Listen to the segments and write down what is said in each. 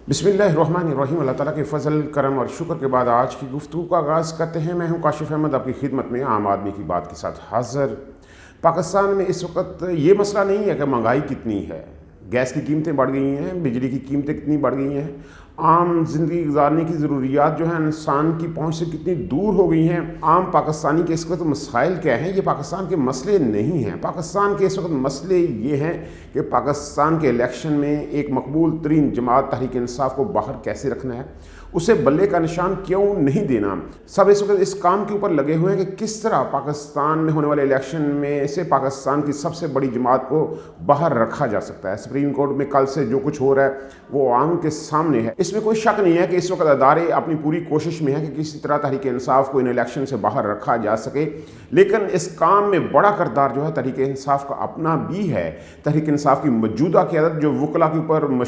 बिस्मिल्लाहिर्रहमानिर्रहीम। अल्लाह ताला के फ़ज़ल करम और शुक्र के बाद आज की गुफ्तगू का आगाज़ करते हैं। मैं हूं काशिफ़ अहमद आपकी खिदमत में आम आदमी की बात के साथ हाज़िर। पाकिस्तान में इस वक्त ये मसला नहीं है कि महंगाई कितनी है, गैस की कीमतें बढ़ गई हैं, बिजली की कीमतें कितनी बढ़ गई हैं, आम ज़िंदगी गुजारने की ज़रूरियात जो है इंसान की पहुंच से कितनी दूर हो गई हैं। आम पाकिस्तानी के इस वक्त मसाइल क्या हैं, ये पाकिस्तान के मसले नहीं हैं। पाकिस्तान के इस वक्त मसले ये हैं कि पाकिस्तान के इलेक्शन में एक मकबूल तरीन जमात तहरीक इंसाफ को बाहर कैसे रखना है, उसे बल्ले का निशान क्यों नहीं देना। सब इस वक्त इस काम के ऊपर लगे हुए हैं कि किस तरह पाकिस्तान में होने वाले इलेक्शन में से पाकिस्तान की सबसे बड़ी जमात को बाहर रखा जा सकता है। सुप्रीम कोर्ट में कल से जो कुछ हो रहा है वो आम के सामने है। इसमें कोई शक नहीं है कि इस वक्त अदारे अपनी पूरी कोशिश में है कि किसी तरह तहरीक इंसाफ को इन इलेक्शन से बाहर रखा जा सके, लेकिन इस काम में बड़ा किरदार जो है तहरीक इंसाफ का अपना भी है। तहरीक इंसाफ की मौजूदा क़यादत जो वकला के ऊपर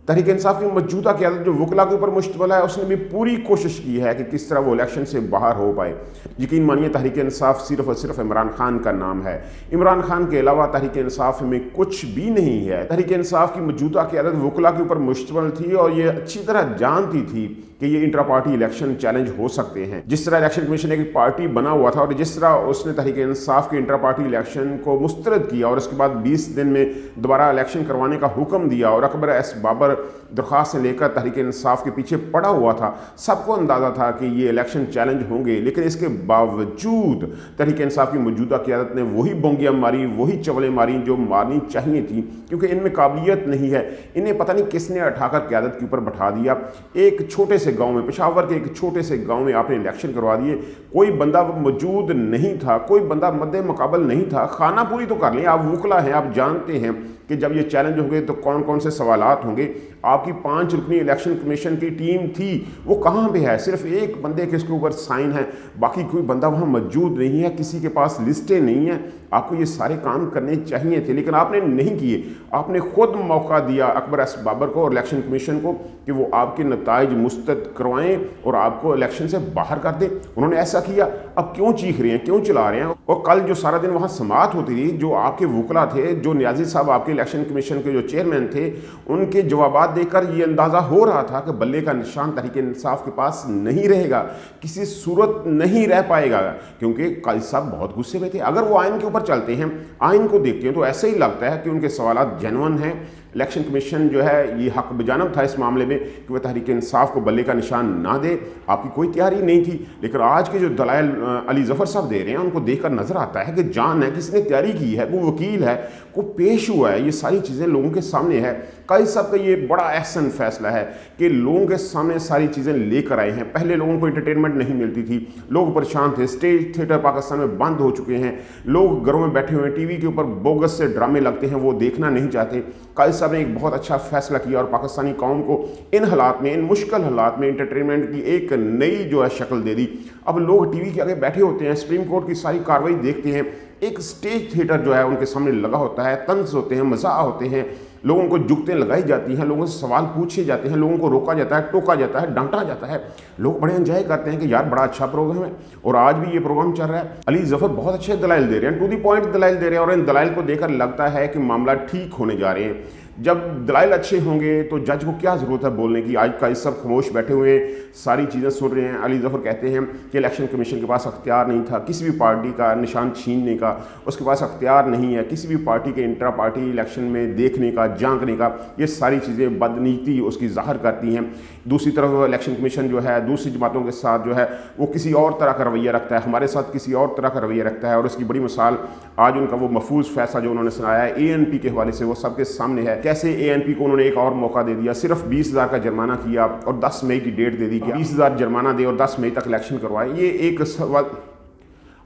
तहरीक इंसाफ की मौजूदा क़यादत जो वकला के ऊपर मुश्तमिल है, उसने भी पूरी कोशिश की है कि किस तरह वो इलेक्शन से बाहर हो पाए। यकीन मानिए तहरीक इंसाफ सिर्फ और सिर्फ इमरान खान का नाम है। इमरान खान के अलावा तहरीक इंसाफ में कुछ भी नहीं है। तहरीक इंसाफ की मौजूदा क़यादत वकला के ऊपर मुश्तमिल थी और ये अच्छी तरह जानती थी कि ये इंट्रा पार्टी इलेक्शन चैलेंज हो सकते हैं। जिस तरह इलेक्शन कमीशन एक पार्टी बना हुआ था और जिस तरह उसने तहरीक इंसाफ के इंट्रा पार्टी इलेक्शन को मुस्तरद किया और उसके बाद 20 दिन में दोबारा इलेक्शन करवाने का हुक्म दिया और अकबर एस बाबर दरख्वास्त से लेकर तहरीक इंसाफ के पीछे पड़ा हुआ था, सबको अंदाज़ा था कि ये इलेक्शन चैलेंज होंगे। लेकिन इसके बावजूद तहरीक इंसाफ की मौजूदा क़यादत ने वही बोंगियाँ मारी, वही चवलें मारी जो मारनी चाहिए थी, क्योंकि इनमें काबिलियत नहीं है। इन्हें पता नहीं किसने उठाकर क़यादत के ऊपर बैठा दिया। एक छोटे से गांव में, पेशावर के एक छोटे से गांव में आपने इलेक्शन करवा दिए, कोई बंदा मौजूद नहीं था, कोई बंदा मद्दे मुकाबल नहीं था। खाना पूरी तो कर लें, आप वकला हैं, आप जानते हैं कि जब ये चैलेंज होंगे तो कौन कौन से सवालात होंगे। आपकी 5 रुकनी इलेक्शन कमीशन की टीम थी, वो कहाँ पे है? सिर्फ एक बंदे के इसके ऊपर साइन है, बाकी कोई बंदा वहाँ मौजूद नहीं है, किसी के पास लिस्टें नहीं हैं। आपको ये सारे काम करने चाहिए थे, लेकिन आपने नहीं किए। आपने खुद मौका दिया अकबर एस बाबर को और इलेक्शन कमीशन को कि वो आपके नताइज मुस्तरद करवाएं और आपको इलेक्शन से बाहर कर दें। उन्होंने ऐसा किया। अब क्यों चीख रहे हैं, क्यों चिल्ला रहे हैं? और कल जो सारा दिन वहाँ समाअत होती थी, जो आपके वकला थे, जो नियाजी साहब आपके इलेक्शन कमीशन के जो चेयरमैन थे, उनके जवाबात देकर ये अंदाज़ा हो रहा था कि बल्ले का निशान तहरीक इंसाफ के पास नहीं रहेगा, किसी सूरत नहीं रह पाएगा, क्योंकि काजी साहब बहुत गुस्से में थे। अगर वो आइन के ऊपर चलते हैं, आइन को देखते हैं, तो ऐसे ही लगता है कि उनके सवालात जेन्युइन हैं। इलेक्शन कमीशन जो है ये हक बजानब था इस मामले में कि वह तहरीक इंसाफ को बल्ले का निशान ना दे। आपकी कोई तैयारी नहीं थी, लेकिन आज के जो दलाइल अली ज़फ़र साहब दे रहे हैं उनको देखकर नज़र आता है कि जान है, किसी ने तैयारी की है, वो वकील है, को पेश हुआ है, ये सारी चीज़ें लोगों के सामने है। काजी साहब का ये बड़ा अहसन फैसला है कि लोगों के सामने सारी चीज़ें लेकर आए हैं। पहले लोगों को एंटरटेनमेंट नहीं मिलती थी, लोग परेशान थे, स्टेज थिएटर पाकिस्तान में बंद हो चुके हैं, लोग घरों में बैठे हुए हैं, टीवी के ऊपर बोगस से ड्रामे लगते हैं, वो देखना नहीं चाहते। काजी साहब ने एक बहुत अच्छा फैसला किया और पाकिस्तानी कौम को इन हालात में, इन मुश्किल हालात में एंटरटेनमेंट की एक नई जो है शक्ल दे दी। अब लोग टीवी के आगे बैठे होते हैं, सुप्रीम कोर्ट की सारी कार्रवाई देखते हैं, एक स्टेज थिएटर जो है उनके सामने लगा होता है, तंज होते हैं, मज़ा होते हैं, लोगों को जुगतें लगाई जाती हैं, लोगों से सवाल पूछे जाते हैं, लोगों को रोका जाता है, टोका जाता है, डांटा जाता है। लोग बड़े एंजॉय करते हैं कि यार बड़ा अच्छा प्रोग्राम है। और आज भी ये प्रोग्राम चल रहा है। अली ज़फ़र बहुत अच्छे दलाइल दे रहे हैं, टू दी पॉइंट दलाइल दे रहे हैं, और इन दलाइल को देखकर लगता है कि मामला ठीक होने जा रहे हैं। जब दलाइल अच्छे होंगे तो जज को क्या ज़रूरत है बोलने की? आज का सब खामोश बैठे हुए हैं, सारी चीज़ें सुन रहे हैं। अली ज़फ़र कहते हैं कि इलेक्शन कमीशन के पास अख्तियार नहीं था किसी भी पार्टी का निशान छीनने का, उसके पास अख्तियार नहीं है किसी भी पार्टी के इंट्रा पार्टी इलेक्शन में देखने का, झांकने का। ये सारी चीज़ें बदनीति उसकी ज़ाहिर करती हैं। दूसरी तरफ इलेक्शन कमीशन जो है दूसरी जमातों के साथ जो है वो किसी और तरह का रवैया रखता है, हमारे साथ किसी और तरह का रवैया रखता है। और इसकी बड़ी मिसाल आज उनका वो महफूज फैसला जो उन्होंने सुनाया है ANP के हवाले से, वो सबके सामने है। कैसे ANP को उन्होंने एक और मौका दे दिया, सिर्फ 20,000 का जुर्माना किया और 10 मई की डेट दे दी कि 20,000 जुर्माना दे और 10 मई तक इलेक्शन करवाएं। ये एक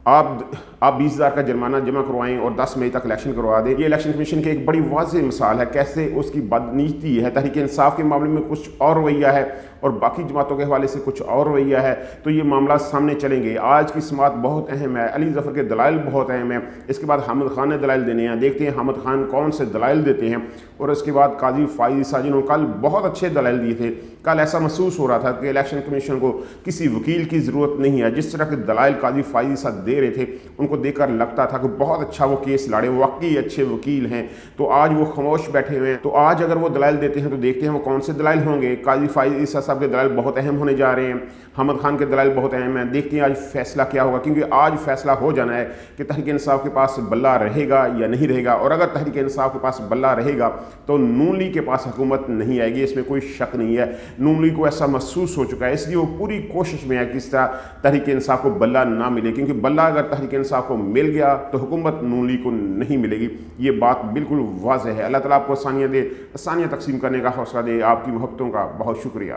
आप 20,000 का जुर्माना जमा करवाएं और 10 मई तक इलेक्शन करवा दें। ये इलेक्शन कमीशन की एक बड़ी वाज़ेह मिसाल है कैसे उसकी बदनीति है। तहरीक इंसाफ के मामले में कुछ और रवैया है اور باقی جماعتوں کے حوالے سے کچھ اور رویہ ہے تو یہ معاملات سامنے چلیں گے۔ آج کی سماعت بہت اہم ہے، علی ظفر کے دلائل بہت اہم ہیں، اس کے بعد حامد خان نے دلائل دینے ہیں، دیکھتے ہیں حامد خان کون سے دلائل دیتے ہیں، اور اس کے بعد قاضی فائز عیسیٰ جنہوں نے کل بہت اچھے دلائل دیے تھے۔ کل ایسا محسوس ہو رہا تھا کہ الیکشن کمیشن کو کسی وکیل کی ضرورت نہیں ہے، جس طرح کے دلائل قاضی فائز عیسیٰ دے رہے تھے ان کو دیکھ کر لگتا تھا کہ بہت اچھا وہ کیس لڑے، واقعی اچھے وکیل ہیں، تو آج وہ خاموش بیٹھے ہوئے ہیں۔ تو آج اگر وہ دلائل دیتے ہیں تو دیکھتے ہیں وہ کون سے دلائل ہوں گے۔ قاضی فائز عیسیٰ صاحب کے دلائل بہت اہم ہونے جا رہے ہیں، حامد خان کے دلائل بہت اہم ہیں، دیکھتے ہیں آج فیصلہ کیا ہوگا، کیونکہ آج فیصلہ ہو جانا ہے کہ تحریک انصاف کے پاس بلہ رہے گا یا نہیں رہے گا، اور اگر تحریک انصاف کے پاس بلہ رہے گا تو نون لیگ کے پاس حکومت نہیں آئے گی، اس میں کوئی شک نہیں ہے۔ نون لیگ کو ایسا محسوس ہو چکا ہے، اس لیے وہ پوری کوشش میں ہے کہ اس طرح تحریک انصاف کو بلہ نہ ملے، کیونکہ بلہ اگر تحریک انصاف کو مل گیا تو حکومت نون لیگ کو نہیں ملے گی، یہ بات بالکل واضح ہے۔ اللہ تعالیٰ آپ کو آسانیاں دے، آسانیاں تقسیم کرنے کا حوصلہ دے۔ آپ کی محبتوں کا بہت شکریہ۔